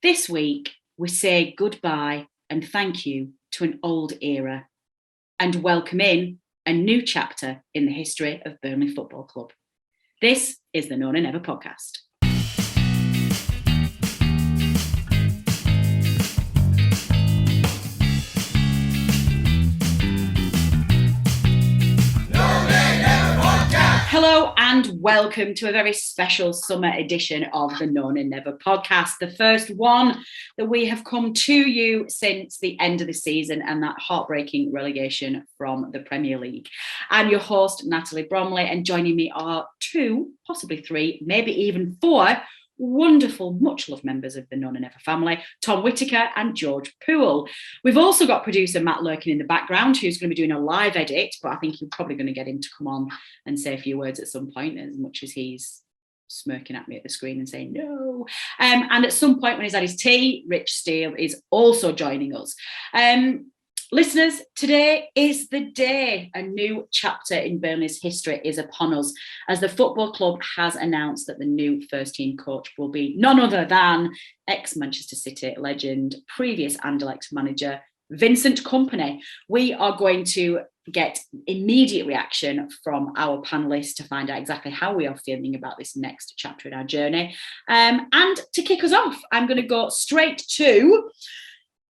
This week, we say goodbye and thank you to an old era and welcome in a new chapter in the history of Burnley Football Club. This is the No Nay Never podcast. Hello and welcome to a very special summer edition of the No Nay Never podcast, the first one that we have come to you since the end of the season and that heartbreaking relegation from the Premier League. I'm your host, Natalie Bromley, and joining me are two, possibly three, maybe even four wonderful, much-loved members of the No Nay Never family, Tom Whittaker and George Poole. We've also got producer Matt lurking in the background, who's going to be doing a live edit, but I think you're probably going to get him to come on and say a few words at some point, as much as he's smirking at me at the screen and saying no. And at some point when he's had his tea, Rich Steele is also joining us. Listeners, today is the day. A new chapter in Burnley's history is upon us, as the football club has announced that the new first-team coach will be none other than ex-Manchester City legend, previous Anderlecht manager, Vincent Kompany. We are going to get immediate reaction from our panellists to find out exactly how we are feeling about this next chapter in our journey. And to kick us off, I'm going to go straight to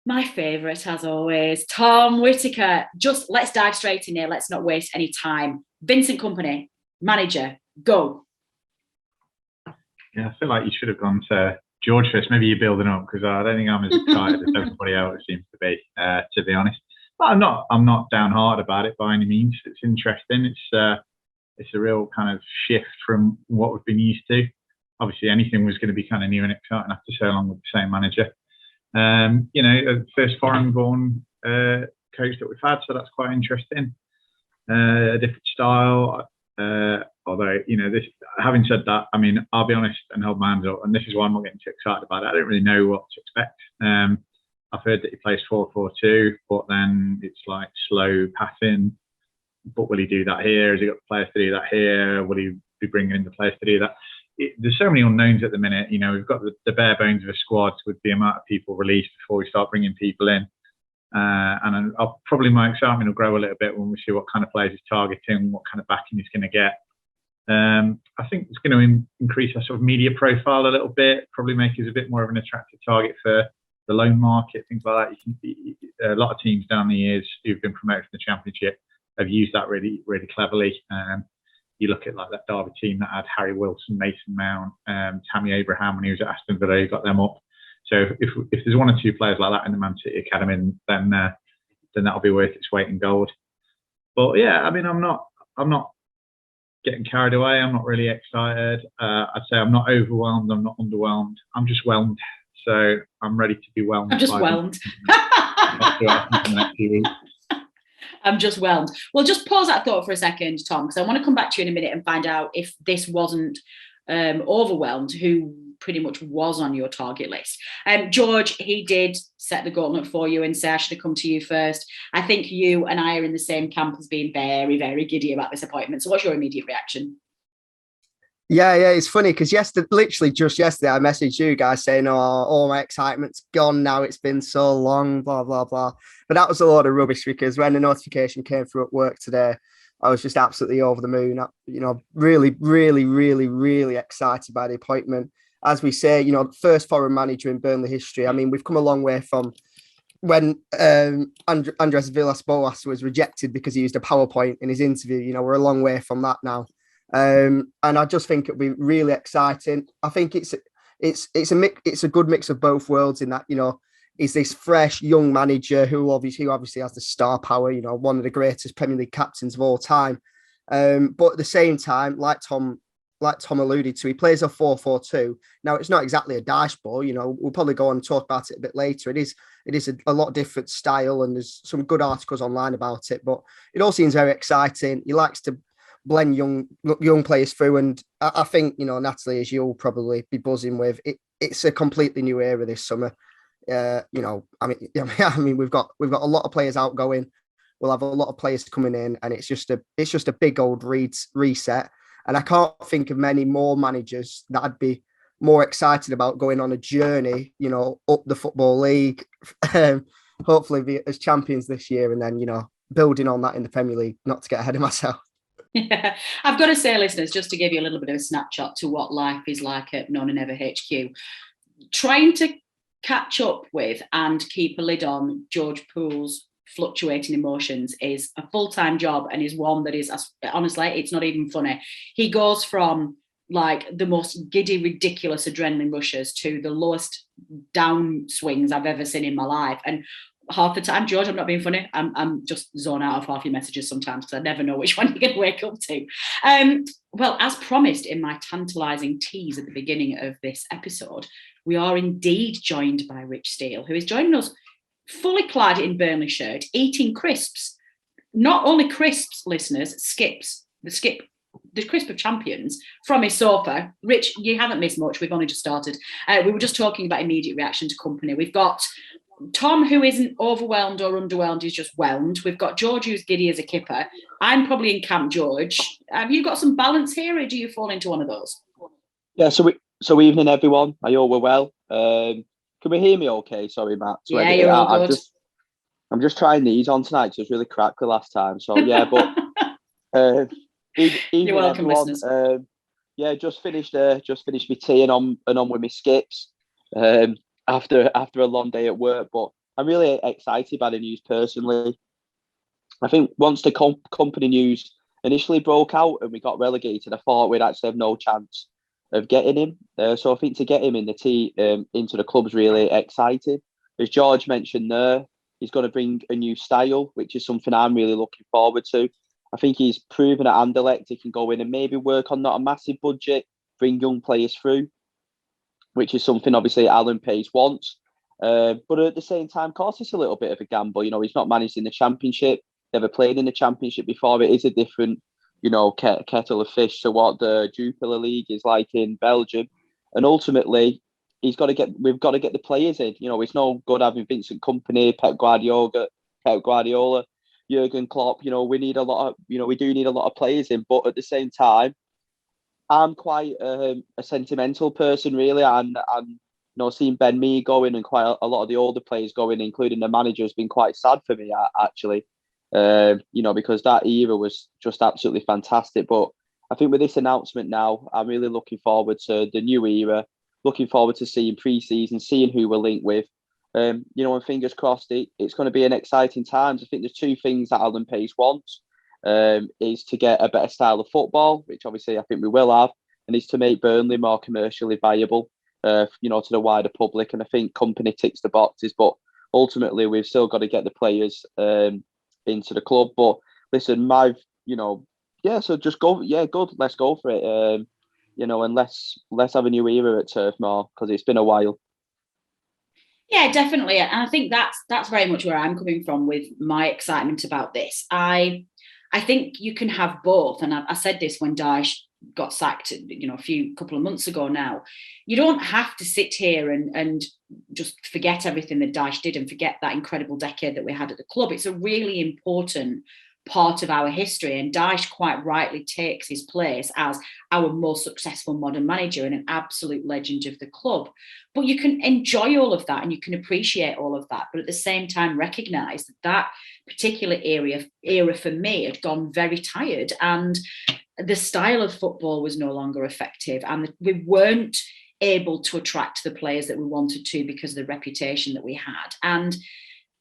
my favourite, as always, Tom Whittaker. Just let's dive straight in here. Let's not waste any time. Vincent Kompany, manager, go. Yeah, I feel like you should have gone to George first. Maybe you're building up, because I don't think I'm as excited as everybody else seems to be honest. But I'm not downhearted about it by any means. It's interesting. It's a real kind of shift from what we've been used to. Obviously, anything was going to be kind of new and exciting after so long with the same manager. First foreign-born coach that we've had, so that's quite interesting. A different style, although this. Having said that, I mean, I'll be honest and hold my hands up, and this is why I'm not getting too excited about it. I don't really know what to expect. I've heard that he plays 4-4-2, but then it's like slow passing. But will he do that here? Has he got the players to do that here? Will he be bringing in the players to do that? There's so many unknowns at the minute. We've got the bare bones of a squad with the amount of people released before we start bringing people in. And probably my excitement will grow a little bit when we see what kind of players he's targeting, what kind of backing he's going to get. I think it's going to increase our sort of media profile a little bit, probably make us a bit more of an attractive target for the loan market, things like that. A lot of teams down the years who've been promoted from the Championship have used that really, really cleverly. You look at like that Derby team that had Harry Wilson, Mason Mount, Tammy Abraham when he was at Aston Villa, he got them up. So if there's one or two players like that in the Man City academy, then that'll be worth its weight in gold. But yeah, I mean, I'm not getting carried away. I'm not really excited. I'd say I'm not overwhelmed. I'm not underwhelmed. I'm just whelmed. So I'm ready to be whelmed. I'm just whelmed. I'm just whelmed. Well, just pause that thought for a second, Tom, because I want to come back to you in a minute and find out if this wasn't overwhelmed, who pretty much was on your target list. George, he did set the gauntlet for you and say I should have come to you first. I think you and I are in the same camp as being very, very giddy about this appointment. So what's your immediate reaction? Yeah, it's funny because literally just yesterday, I messaged you guys saying, "Oh, all my excitement's gone now. It's been so long, blah blah blah." But that was a load of rubbish, because when the notification came through at work today, I was just absolutely over the moon. Really, really, really, really excited by the appointment. As we say, first foreign manager in Burnley history. I mean, we've come a long way from when Andres Villas-Boas was rejected because he used a PowerPoint in his interview. We're a long way from that now. And I just think it'll be really exciting. I think it's a good mix of both worlds in that, he's this fresh young manager who obviously has the star power, one of the greatest Premier League captains of all time. But at the same time, like Tom alluded to, he plays a 4-4-2. Now, it's not exactly a dashboard. We'll probably go on and talk about it a bit later. It is a lot different style, and there's some good articles online about it, but it all seems very exciting. He likes to blend young players through, and I think Natalie, as you'll probably be buzzing with, it's a completely new era this summer. I mean, we've got a lot of players outgoing. We'll have a lot of players coming in, and it's just a big old reset. And I can't think of many more managers that I'd be more excited about going on a journey, you know, up the Football League, hopefully as champions this year, and then, you know, building on that in the Premier League, not to get ahead of myself. Yeah, I've got to say, listeners, just to give you a little bit of a snapshot to what life is like at None and Never HQ, trying to catch up with and keep a lid on George Poole's fluctuating emotions is a full-time job, and is one that is, honestly, it's not even funny. He goes from like the most giddy, ridiculous adrenaline rushes to the lowest down swings I've ever seen in my life. And half the time, George, I'm not being funny, I'm just zone out of half your messages sometimes because I never know which one you're going to wake up to. Well, as promised in my tantalising tease at the beginning of this episode, we are indeed joined by Rich Steele, who is joining us fully clad in Burnley shirt, eating crisps. Not only crisps, listeners, skips. The crisp of champions from his sofa. Rich, you haven't missed much. We've only just started. We were just talking about immediate reaction to Kompany. We've got Tom, who isn't overwhelmed or underwhelmed, he's just whelmed. We've got George, who's giddy as a kipper. I'm probably in Camp George. Have you got some balance here, or do you fall into one of those? Yeah, so evening, everyone. I hope we're well. Can we hear me okay? Sorry, Matt. Yeah, you're all good. I'm just trying these on tonight because it was really crackly last time. So, yeah, but evening, you're welcome, everyone. listeners. Yeah, just finished my tea and on with my skips after a long day at work. But I'm really excited by the news personally. I think once the Kompany news initially broke out and we got relegated, I thought we'd actually have no chance of getting him. So I think to get him in the team into the club's really exciting. As George mentioned there, he's going to bring a new style, which is something I'm really looking forward to. I think he's proven at Anderlecht he can go in and maybe work on not a massive budget, bring young players through, which is something obviously Alan Pace wants. But at the same time, of course, it's a little bit of a gamble. You know, he's not managed in the Championship, never played in the Championship before. It is a different, you know, kettle of fish to what the Jupiler League is like in Belgium. And ultimately, we've got to get the players in. You know, it's no good having Vincent Kompany, Pep Guardiola, Jurgen Klopp. You know, we do need a lot of players in. But at the same time, I'm quite a sentimental person, really. And you know, seeing Ben Mee going and quite a lot of the older players going, including the manager, has been quite sad for me, actually. You know, because that era was just absolutely fantastic. But I think with this announcement now, I'm really looking forward to the new era, looking forward to seeing pre-season, seeing who we're linked with. You know, and fingers crossed, it's going to be an exciting times. I think there's two things that Alan Pace wants, is to get a better style of football, which obviously I think we will have, and is to make Burnley more commercially viable, you know, to the wider public. And I think Kompany ticks the boxes, but ultimately we've still got to get the players into the club. But listen, so just go, good, let's go for it. You know, and let's have a new era at Turf Moor because it's been a while. Yeah, definitely, and I think that's very much where I'm coming from with my excitement about this. I think you can have both, and I said this when Dyche got sacked, you know, a couple of months ago now. You don't have to sit here and just forget everything that Dyche did and forget that incredible decade that we had at the club. It's a really important part of our history, and Dyche quite rightly takes his place as our most successful modern manager and an absolute legend of the club. But you can enjoy all of that and you can appreciate all of that, but at the same time recognise that particular era for me had gone very tired, and the style of football was no longer effective, and we weren't able to attract the players that we wanted to because of the reputation that we had. And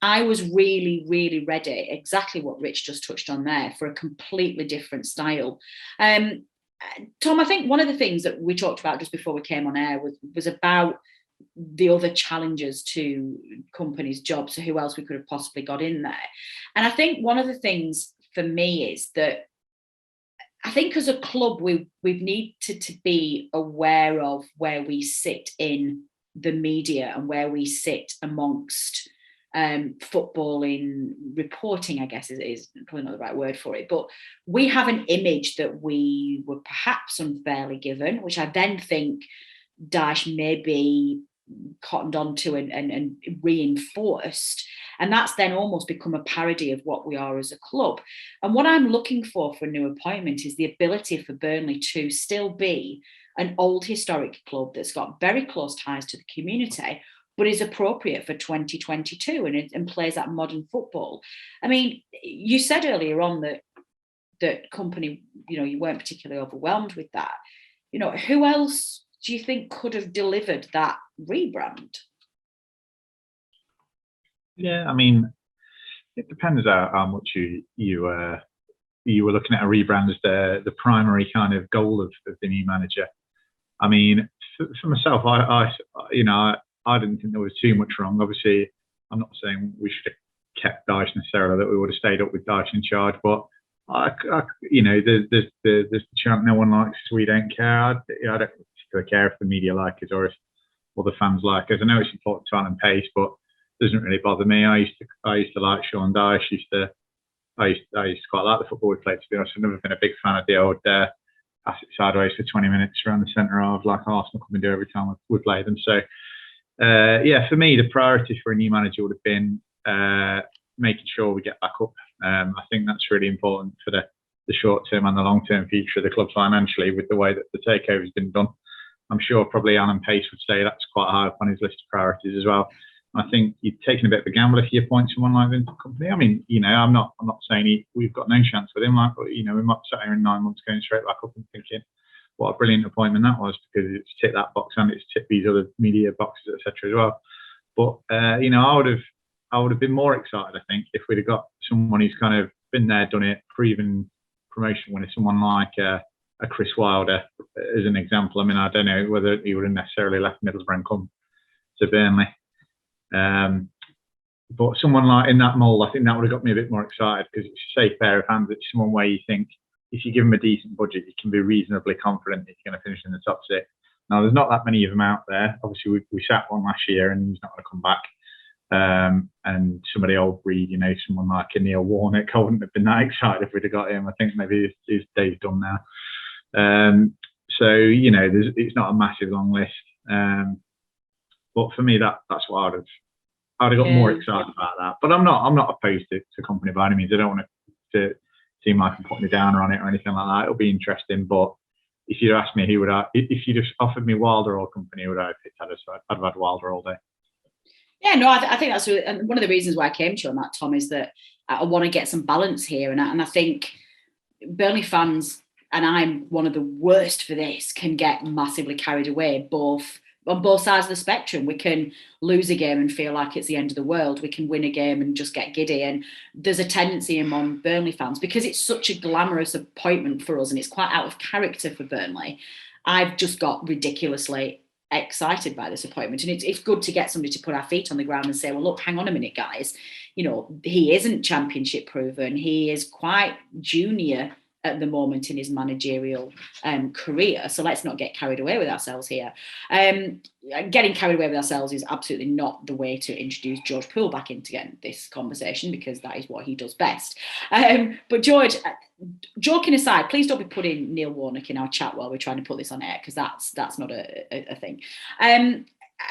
I was really, really ready, exactly what Rich just touched on there, for a completely different style. Tom, I think one of the things that we talked about just before we came on air was about the other challenges to Kompany's job, so who else we could have possibly got in there. And I think one of the things for me is that I think as a club, we need to be aware of where we sit in the media and where we sit amongst footballing reporting, I guess is probably not the right word for it, but we have an image that we were perhaps unfairly given, which I then think Dyche maybe cottoned onto and reinforced. And that's then almost become a parody of what we are as a club. And what I'm looking for a new appointment is the ability for Burnley to still be an old historic club that's got very close ties to the community, but is appropriate for 2022 and plays that modern football. I mean, you said earlier on that Kompany, you weren't particularly overwhelmed with that. Who else do you think could have delivered that rebrand? Yeah, I mean, it depends how much you were looking at a rebrand as the primary kind of goal of the new manager. I mean, for myself, I didn't think there was too much wrong. Obviously, I'm not saying we should have kept Dyche necessarily, that we would have stayed up with Dyche in charge, but there's the chant, no one likes us, we don't care. I don't particularly care if the media like us or if other fans like us. I know it's important to Alan Pace, but it doesn't really bother me. I used to like Sean Dyche. I used to quite like the football we played, to be honest. I've never been a big fan of the old pass it sideways for 20 minutes around the centre half like Arsenal come and do every time we play them. So for me, the priority for a new manager would have been making sure we get back up. I think that's really important for the short term and the long term future of the club financially, with the way that the takeover has been done. I'm sure probably Alan Pace would say that's quite high up on his list of priorities as well. I think you're taking a bit of a gamble if you appoint someone like the Kompany. I mean, I'm not saying we've got no chance with him. We might sit here in 9 months going straight back up and thinking, what a brilliant appointment that was, because it's ticked that box and it's ticked these other media boxes, etc. as well. But I would have been more excited, I think, if we'd have got someone who's kind of been there, done it, proven promotion winner, someone like a Chris Wilder, as an example. I mean, I don't know whether he would have necessarily left Middlesbrough and come to Burnley. But someone like in that mould, I think that would have got me a bit more excited, because it's a safe pair of hands. It's someone where you think if you give them a decent budget, you can be reasonably confident that you're going to finish in the top six. Now, there's not that many of them out there. Obviously, we sat one last year and he's not going to come back. And somebody old breed, someone like a Neil Warnock, I wouldn't have been that excited if we'd have got him. I think maybe his day's done now. It's not a massive long list. But for me, that's what I'd have got more excited about that. But I'm not opposed to Kompany by any means. I don't want to seem like I'm putting a downer on it or anything like that. It'll be interesting. But if you'd asked me if you just offered me Wilder or Kompany, who would I have picked? I'd have had Wilder all day. Yeah, no, I think that's really, and one of the reasons why I came to you on that, Tom, is that I want to get some balance here. And I think Burnley fans, and I'm one of the worst for this, can get massively carried away on both sides of the spectrum. We can lose a game and feel like it's the end of the world. We can win a game and just get giddy. And there's a tendency among Burnley fans, because it's such a glamorous appointment for us and it's quite out of character for Burnley. I've just got ridiculously excited by this appointment, and it's good to get somebody to put our feet on the ground and say, well, look, hang on a minute, guys, he isn't championship proven, he is quite junior at the moment in his managerial career, so let's not get carried away with ourselves here. Getting carried away with ourselves is absolutely not the way to introduce George Poole back into this conversation, because that is what he does best. But George, joking aside, please don't be putting Neil Warnock in our chat while we're trying to put this on air, because that's not a thing.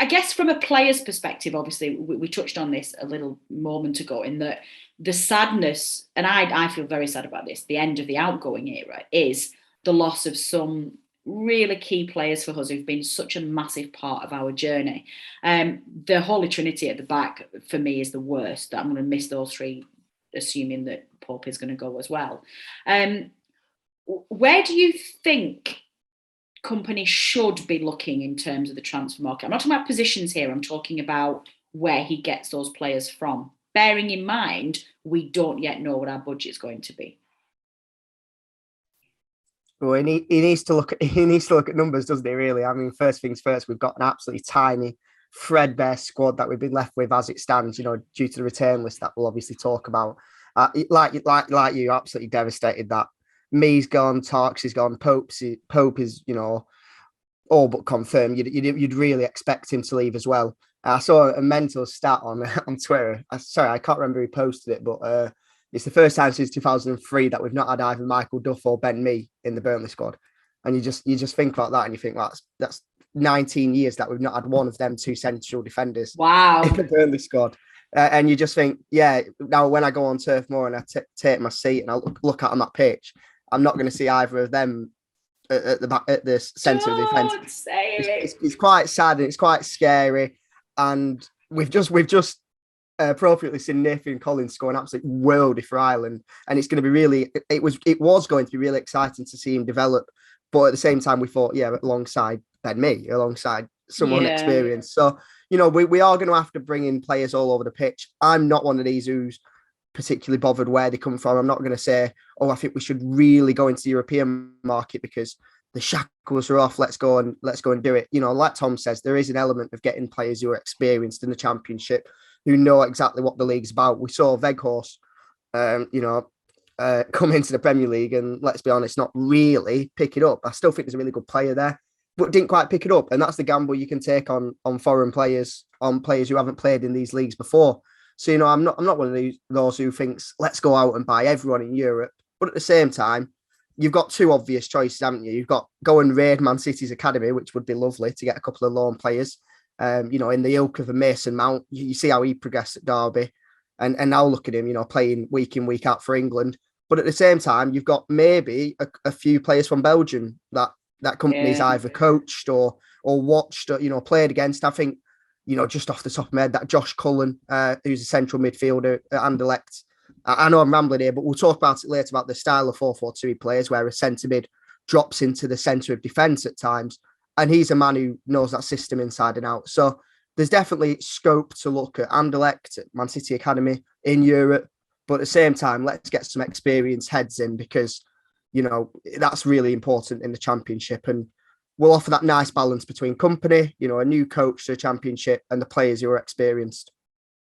I guess from a player's perspective, obviously, we touched on this a little moment ago, in that the sadness, and I feel very sad about this, the end of the outgoing era, is the loss of some really key players for us who've been such a massive part of our journey. The Holy Trinity at the back, for me, is the worst. I'm going to miss those three, assuming that Pope is going to go as well. Where do you think Kompany should be looking in terms of the transfer market? I'm not talking about positions here. I'm talking about where he gets those players from, bearing in mind we don't yet know what our budget is going to be. Well, he needs to look at numbers, doesn't he? Really, I mean, first things first, we've got an absolutely tiny, threadbare squad that we've been left with as it stands. Due to the return list that we'll obviously talk about. Like you, absolutely devastated that Mee's gone, Tarks is gone, Pope is all but confirmed. You'd really expect him to leave as well. I saw a mental stat on Twitter. Sorry, I can't remember who posted it, but it's the first time since 2003 that we've not had either Michael Duff or Ben Mee in the Burnley squad. And you just think about that and you think, well, that's 19 years that we've not had one of them two central defenders Wow. in the Burnley squad. And you just think, yeah, now when I go on Turf Moor and I take my seat and I look out on that pitch, I'm not going to see either of them at the back, at the centre of the defence. It's quite sad and it's quite scary. And we've just appropriately seen Nathan Collins score an absolute worldie for Ireland, and it's going to be really. It was going to be really exciting to see him develop. But at the same time, we thought, yeah, alongside Ben Mee, alongside someone experienced. So, you know, we are going to have to bring in players all over the pitch. I'm not one of these who's particularly bothered where they come from. I'm not going to say, oh, I think we should really go into the European market because the shackles are off. Let's go and do it. You know, like Tom says, there is an element of getting players who are experienced in the Championship, who know exactly what the league's about. We saw Weghorst, come into the Premier League and, let's be honest, not really pick it up. I still think there's a really good player there, but didn't quite pick it up. And that's the gamble you can take on foreign players, on players who haven't played in these leagues before. So, you know, I'm not one of those who thinks, let's go out and buy everyone in Europe. But at the same time, you've got two obvious choices, haven't you? You've got go and raid Man City's academy, which would be lovely to get a couple of loan players. You know, in the ilk of a Mason Mount, you see how he progressed at Derby. And now look at him, you know, playing week in, week out for England. But at the same time, you've got maybe a few players from Belgium that Kompany's either coached or watched or, you know, played against. I think, you know, just off the top of my head, that Josh Cullen, who's a central midfielder at Anderlecht. I know I'm rambling here, but we'll talk about it later about the style of 4-4-2 he plays, where a centre mid drops into the centre of defence at times. And he's a man who knows that system inside and out. So there's definitely scope to look at Anderlecht, at Man City Academy in Europe. But at the same time, let's get some experienced heads in because, you know, that's really important in the Championship. And we'll offer that nice balance between Kompany, you know, a new coach to the Championship and the players who are experienced.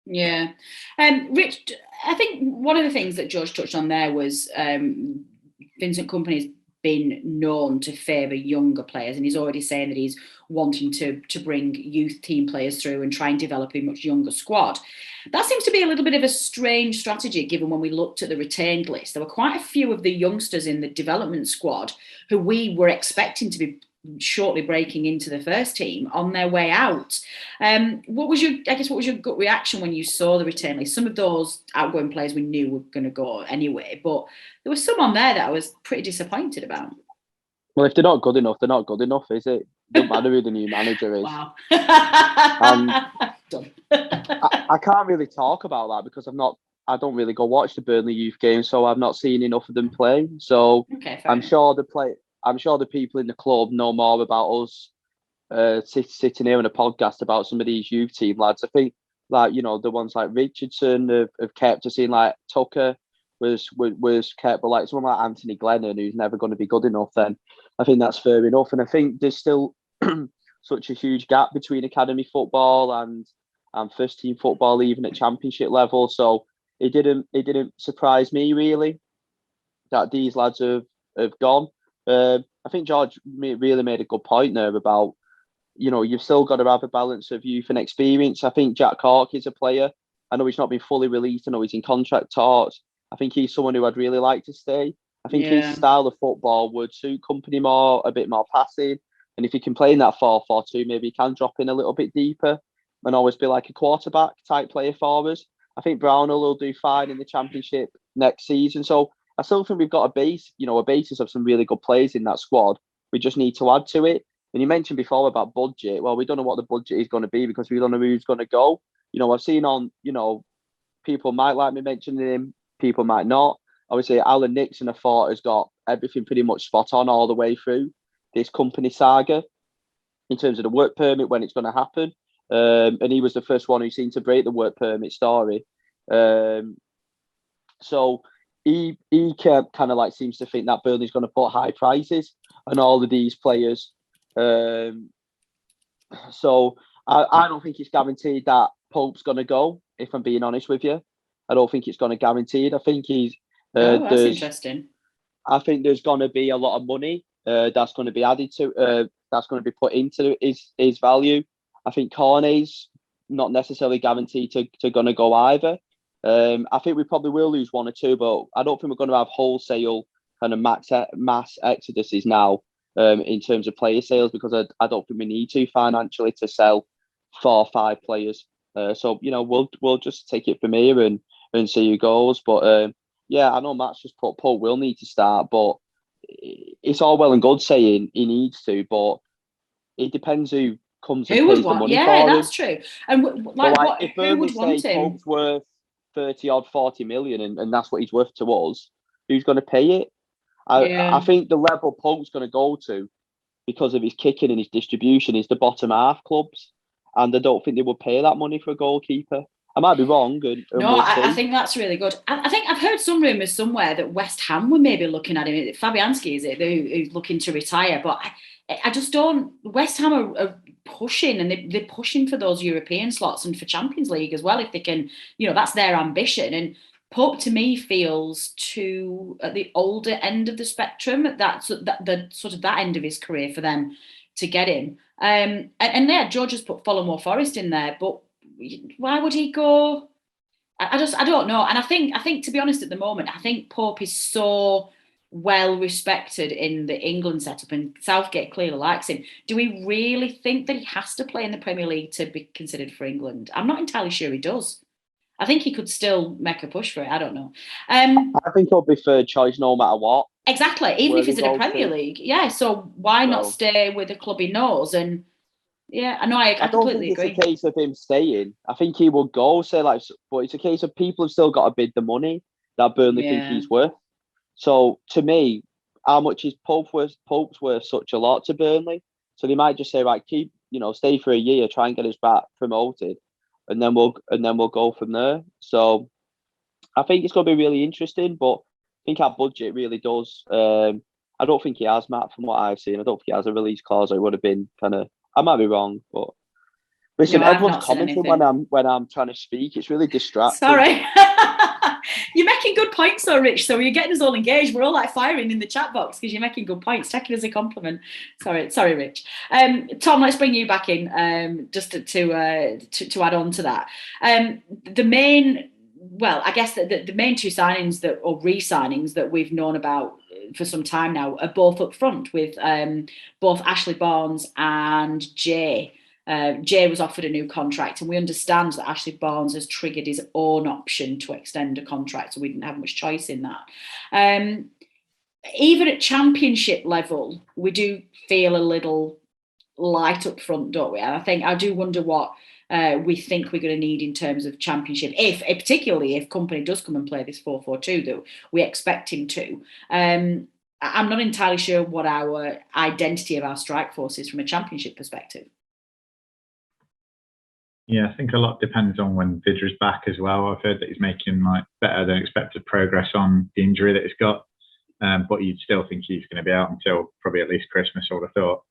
Yeah. Rich, I think one of the things that George touched on there was Vincent Kompany's been known to favour younger players, and he's already saying that he's wanting to bring youth team players through and try and develop a much younger squad. That seems to be a little bit of a strange strategy, given when we looked at the retained list. There were quite a few of the youngsters in the development squad who we were expecting to be shortly breaking into the first team on their way out. What was your gut reaction when you saw the retained list? Some of those outgoing players we knew were going to go anyway, but there was some on there that I was pretty disappointed about. Well, if they're not good enough, they're not good enough, is it? Doesn't matter who the new manager is. Wow. Done. I can't really talk about that because I don't really go watch the Burnley youth games, so I've not seen enough of them play. So okay, I'm sure the people in the club know more about us sitting here in a podcast about some of these youth team lads. I think, like, you know, the ones like Richardson have kept us in, like Tucker was kept, but like someone like Anthony Glennon, who's never going to be good enough, then I think that's fair enough. And I think there's still such a huge gap between academy football and first team football, even at Championship level. So it didn't surprise me really that these lads have gone. I think George really made a good point there about, you know, you've still got to have a balance of youth and experience. I think Jack Cork is a player. I know he's not been fully released. I know he's in contract talks. I think he's someone who I'd really like to stay. I think his style of football would suit Kompany more, a bit more passing. And if he can play in that 4-4-2, maybe he can drop in a little bit deeper and always be like a quarterback type player for us. I think Brownell will do fine in the Championship next season. So I still think we've got a basis of some really good players in that squad. We just need to add to it. And you mentioned before about budget. Well, we don't know what the budget is going to be because we don't know who's going to go. You know, I've seen on, you know, people might like me mentioning him, people might not. Obviously, Alan Nixon, I thought, has got everything pretty much spot on all the way through this Kompany saga in terms of the work permit, when it's going to happen. And he was the first one who seemed to break the work permit story. So he kind of like seems to think that Burnley's going to put high prices on all of these players. So I don't think it's guaranteed that Pope's going to go, if I'm being honest with you. I don't think it's going to guaranteed. I think he's... that's interesting. I think there's going to be a lot of money that's going to be added to, that's going to be put into his value. I think Corney's not necessarily guaranteed to going to go either. I think we probably will lose one or two, but I don't think we're going to have wholesale kind of mass exoduses now. in terms of player sales, because I don't think we need to financially to sell 4 or 5 players. So we'll just take it from here and see who goes. But I know Matt's just put Pope will need to start, but it's all well and good saying he needs to, but it depends who comes and pays the money for him. Yeah, that's true. And if who would Burnley want say him? Pope's worth 30 odd 40 million and that's what he's worth to us, who's going to pay it? I think the level Pope's going to go to, because of his kicking and his distribution, is the bottom half clubs, and I don't think they would pay that money for a goalkeeper. I might be wrong. I think that's really good. I think I've heard some rumours somewhere that West Ham were maybe looking at him. Fabianski, is it, who's looking to retire? But I just don't. West Ham are pushing, and they're pushing for those European slots and for Champions League as well, if they can. That's their ambition. And Pope, to me, feels too at the older end of the spectrum. That's the sort of that end of his career for them to get him. George has put Follow Forest in there, but why would he go? I don't know. And I think to be honest, at the moment, I think Pope is so well respected in the England setup, and Southgate clearly likes him. Do we really think that he has to play in the Premier League to be considered for England? I'm not entirely sure he does. I think he could still make a push for it. I don't know. I think he'll be third choice no matter what. Exactly. Even if he's in a Premier League. Yeah. So why not stay with a club he knows? And I know I completely agree. It's a case of him staying. I think he will go. But it's a case of people have still got to bid the money that Burnley think he's worth. So to me, how much is Pope's worth such a lot to Burnley? So they might just say, right, stay for a year, try and get us back promoted, and then we'll go from there. So I think it's going to be really interesting, but I think our budget really does. I don't think he has, Matt, from what I've seen. I don't think he has a release clause. It would have been kind of. I might be wrong, but listen, everyone's commenting when I'm trying to speak. It's really distracting. Sorry. You're making good points though, Rich. So you're getting us all engaged. We're all like firing in the chat box because you're making good points. Take it as a compliment. Sorry, Rich. Tom, let's bring you back in just to add on to that. The main two signings or re-signings that we've known about for some time now are both up front, with both Ashley Barnes and Jay. Jay was offered a new contract, and we understand that Ashley Barnes has triggered his own option to extend a contract, so we didn't have much choice in that. Even at Championship level, we do feel a little light up front, don't we? And I do wonder what we think we're going to need in terms of Championship, particularly if Kompany does come and play this 4-4-2 that we expect him to. I'm not entirely sure what our identity of our strike force is from a Championship perspective. Yeah, I think a lot depends on when Vidra's back as well. I've heard that he's making better than expected progress on the injury that he's got, but you'd still think he's going to be out until probably at least Christmas, I would have thought.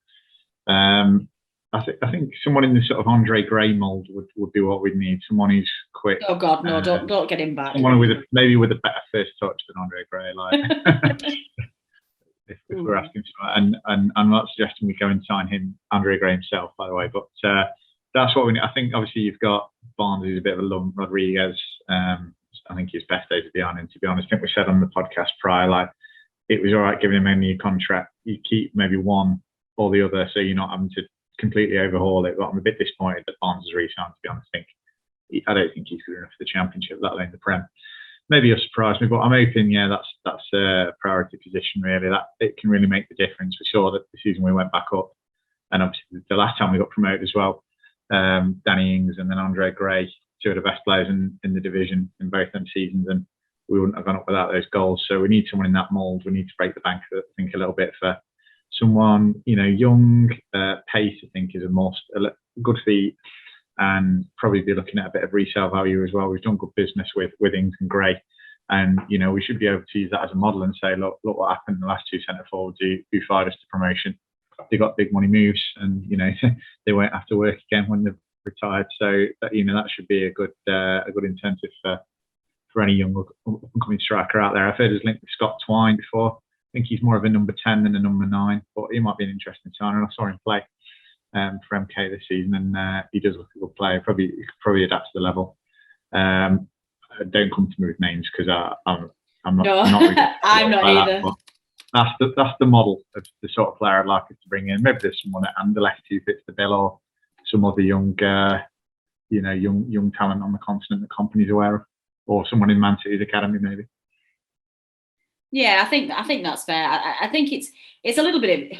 I think someone in the sort of Andre Gray mould would be what we'd need. Someone who's quick. Oh God, no! Don't get him back. Someone maybe with a better first touch than Andre Gray, if we're asking for that. And I'm not suggesting we go and sign him, Andre Gray himself, by the way, but. That's what we need. I think obviously you've got Barnes, who's a bit of a lump. Rodriguez, I think his best days are behind him, to be honest. I think we said on the podcast prior, it was all right giving him a new contract. You keep maybe one or the other, so you're not having to completely overhaul it. But I'm a bit disappointed that Barnes has re-signed, to be honest. I don't think he's good enough for the Championship, let alone the Prem. Maybe you'll surprise me, but I'm hoping, that's a priority position, really. That it can really make the difference. We saw that the season we went back up, and obviously the last time we got promoted as well. Danny Ings and then Andre Gray, two of the best players in the division in both them seasons, and we wouldn't have gone up without those goals. So we need someone in that mould. We need to break the bank, I think, a little bit for someone, young, pace, I think, is a must. Good feet, and probably be looking at a bit of resale value as well. We've done good business with Ings and Gray, and we should be able to use that as a model and say, look what happened in the last two centre forwards who fired us to promotion. They got big money moves, and they won't have to work again when they've retired. So that should be a good incentive for any young upcoming striker out there. I've heard his link with Scott Twine before. I think he's more of a number 10 than a number 9, but he might be an interesting signing. I saw him play for MK this season, and he does look a good player. He could probably adapt to the level. Don't come to me with names because I'm not. No, I'm not, really I'm not either. that, that's the model of the sort of player I'd like us to bring in. Maybe there's someone at Anderlecht who fits the bill, or some other young talent on the continent that Kompany's aware of, or someone in Man City's academy maybe. Yeah, I think that's fair. I think it's a little bit of.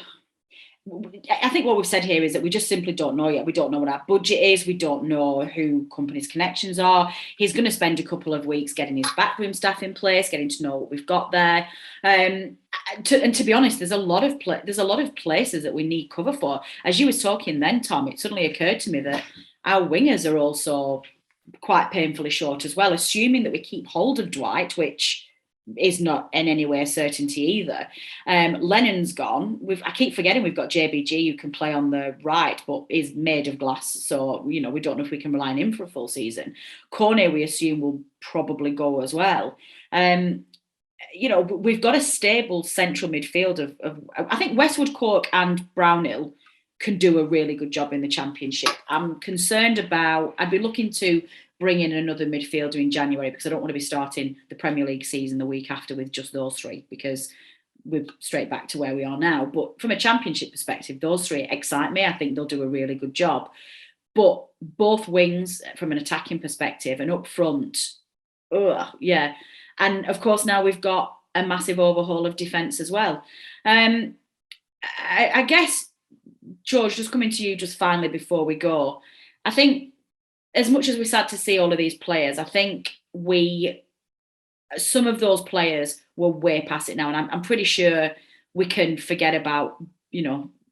I think what we've said here is that we just simply don't know yet. We don't know what our budget is. We don't know who Kompany's connections are. He's going to spend a couple of weeks getting his backroom staff in place, getting to know what we've got there. And to be honest, there's a lot of places that we need cover for. As you was talking then, Tom, it suddenly occurred to me that our wingers are also quite painfully short as well, assuming that we keep hold of Dwight, which is not in any way a certainty either. Lennon's gone. I keep forgetting we've got JBG who can play on the right, but is made of glass. So, we don't know if we can rely on him for a full season. Kompany, we assume, will probably go as well. We've got a stable central midfield of I think Westwood, Cork and Brownhill can do a really good job in the Championship. I'm concerned I'd be looking to bring in another midfielder in January, because I don't want to be starting the Premier League season the week after with just those three, because we're straight back to where we are now. But from a Championship perspective, those three excite me. I think they'll do a really good job. But both wings, from an attacking perspective, and up front, yeah. And of course, now we've got a massive overhaul of defence as well. I guess, George, just coming to you just finally before we go, I think, as much as we're sad to see all of these players, I think some of those players were way past it now. And I'm pretty sure we can forget about,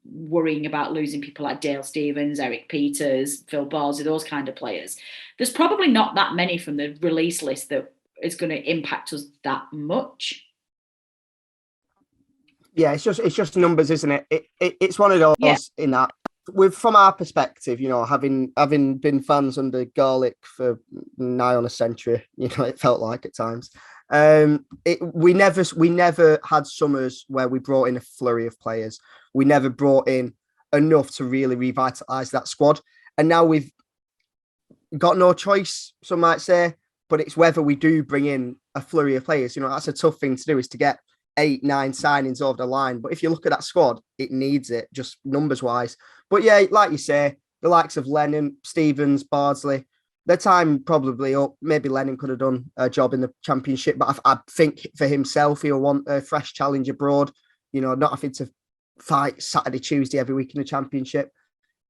worrying about losing people like Dale Stevens, Eric Peters, Phil Ballsy, those kind of players. There's probably not that many from the release list that is going to impact us that much. Yeah, it's just numbers, isn't it? It's one of those in that. From our perspective, having been fans under Garlic for nigh on a century, it felt like at times. We never had summers where we brought in a flurry of players. We never brought in enough to really revitalise that squad. And now we've got no choice, some might say, but it's whether we do bring in a flurry of players. That's a tough thing to do, is to get 8-9 signings over the line. But if you look at that squad, it needs it, just numbers wise. But yeah, like you say, the likes of Lennon, Stevens, Bardsley, their time probably up. Maybe Lennon could have done a job in the Championship, but I think for himself, he'll want a fresh challenge abroad, not having to fight Saturday, Tuesday every week in the Championship.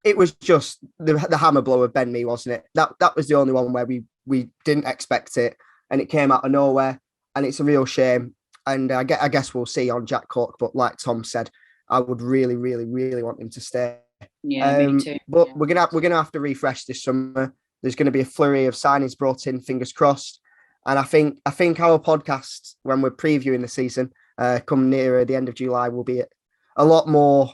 It was just the hammer blow of Ben Mee, wasn't it? That was the only one where we didn't expect it, and it came out of nowhere, and it's a real shame. And I guess we'll see on Jack Cork, but like Tom said, I would really, really, really want him to stay. Yeah, me too. But yeah. we're gonna have to refresh this summer. There's going to be a flurry of signings brought in, fingers crossed. And I think our podcast, when we're previewing the season, come nearer the end of July, will be a lot more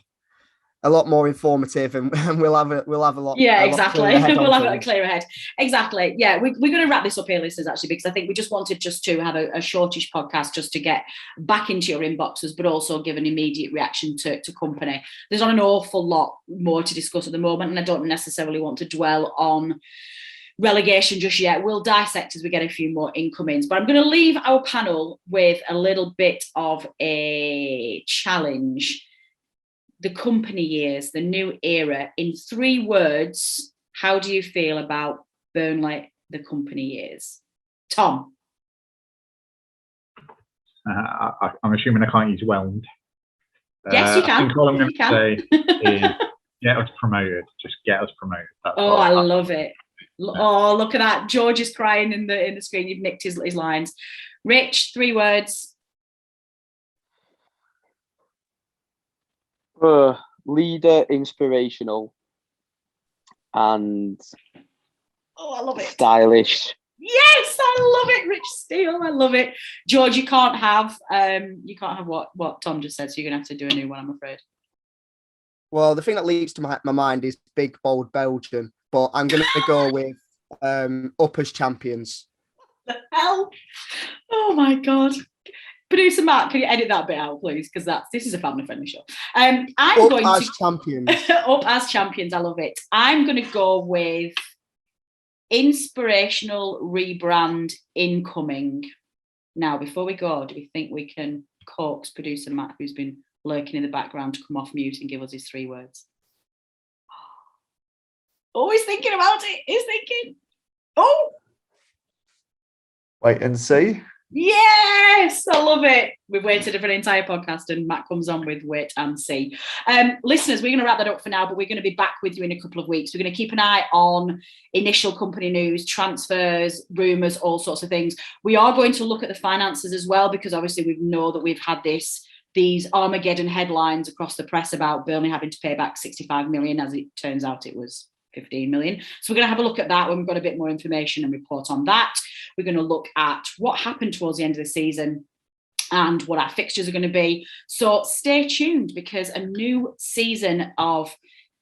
informative, and we'll have a lot. Yeah, exactly. We'll have a clearer head. Exactly. Yeah, we're going to wrap this up here, listeners, actually, because I think we just wanted to have a shortish podcast just to get back into your inboxes, but also give an immediate reaction to Kompany. There's not an awful lot more to discuss at the moment, and I don't necessarily want to dwell on relegation just yet. We'll dissect as we get a few more incomings, but I'm going to leave our panel with a little bit of a challenge. The Kompany years, the new era, in 3 words. How do you feel about Burnley, the Kompany years? Tom? I'm assuming I can't use whelmed. Yes, you can. I think all I'm going to say is get us promoted. Just get us promoted. That's I love it. Oh, look at that. George is crying in the screen. You've nicked his lines. Rich, 3 words. Leader, inspirational, and I love it. Stylish. Yes, I love it, Rich Steele. I love it. George, you can't have what Tom just said, so you're gonna have to do a new one, I'm afraid. Well, the thing that leaps to my mind is big, bold Belgian, but I'm gonna go with up as champions. The hell? Oh my god. Producer Matt, can you edit that bit out, please? Because this is a family-friendly show. Champions. Up as champions, I love it. I'm going to go with inspirational rebrand incoming. Now, before we go, do we think we can coax producer Matt, who's been lurking in the background, to come off mute and give us his 3 words? Oh, he's thinking about it. He's thinking. Oh, Wait and see. yes, I love it. We've waited for an entire podcast and Matt comes on with wait and see. Listeners, we're going to wrap that up for now, but we're going to be back with you in a couple of weeks. We're going to keep an eye on initial company news, transfers, rumours, all sorts of things. We are going to look at the finances as well, because obviously we know that we've had these Armageddon headlines across the press about Burnley having to pay back 65 million. As it turns out, it was 15 million. So we're going to have a look at that when we've got a bit more information and report on that. We're going to look at what happened towards the end of the season and what our fixtures are going to be. So stay tuned, because a new season of,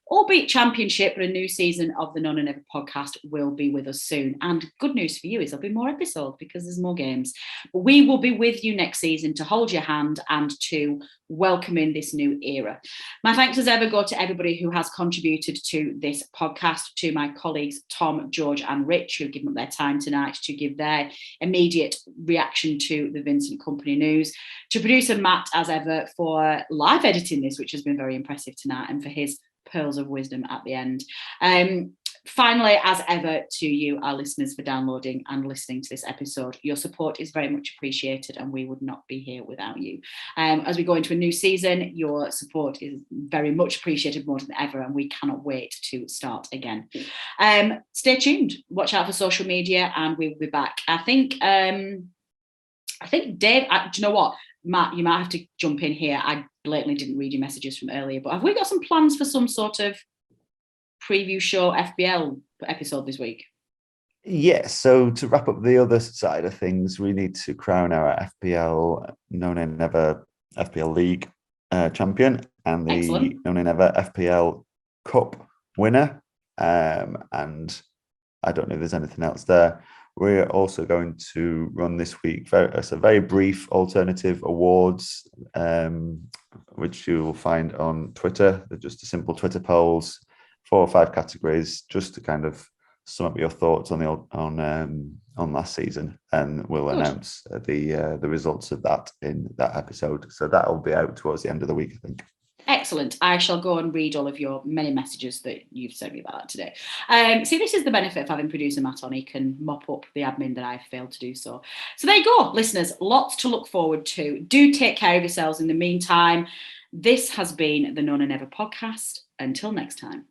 albeit championship, but a new season of the None and Never podcast will be with us soon. And good news for you is there'll be more episodes because there's more games. But we will be with you next season to hold your hand and to welcome in this new era. My thanks as ever go to everybody who has contributed to this podcast, to my colleagues Tom, George and Rich, who've given up their time tonight to give their immediate reaction to the Vincent Kompany news, to producer Matt as ever for live editing this, which has been very impressive tonight, and for his pearls of wisdom at the end. Finally, as ever, to you, our listeners, for downloading and listening to this episode. Your support is very much appreciated, and we would not be here without you. As we go into a new season, your support is very much appreciated, more than ever, and we cannot wait to start again. Stay tuned, watch out for social media, and we will be back. I think Dave, do you know what, Matt, you might have to jump in here. I blatantly didn't read your messages from earlier, but have we got some plans for some sort of preview show FBL episode this week? Yeah, so to wrap up the other side of things, we need to crown our FPL No Name Never FPL League champion and the Excellent. No Name Never FPL Cup winner. And I don't know if there's anything else there. We're also going to run this week a very brief alternative awards, which you will find on Twitter. They're just a simple Twitter polls, 4 or 5 categories, just to kind of sum up your thoughts on last season, and we'll announce the results of that in that episode. So that will be out towards the end of the week, I think. Excellent. I shall go and read all of your many messages that you've sent me about that today. See, this is the benefit of having producer Matt on. He can mop up the admin that I've failed to do so. So there you go, listeners. Lots to look forward to. Do take care of yourselves in the meantime. This has been the None and Never podcast. Until next time.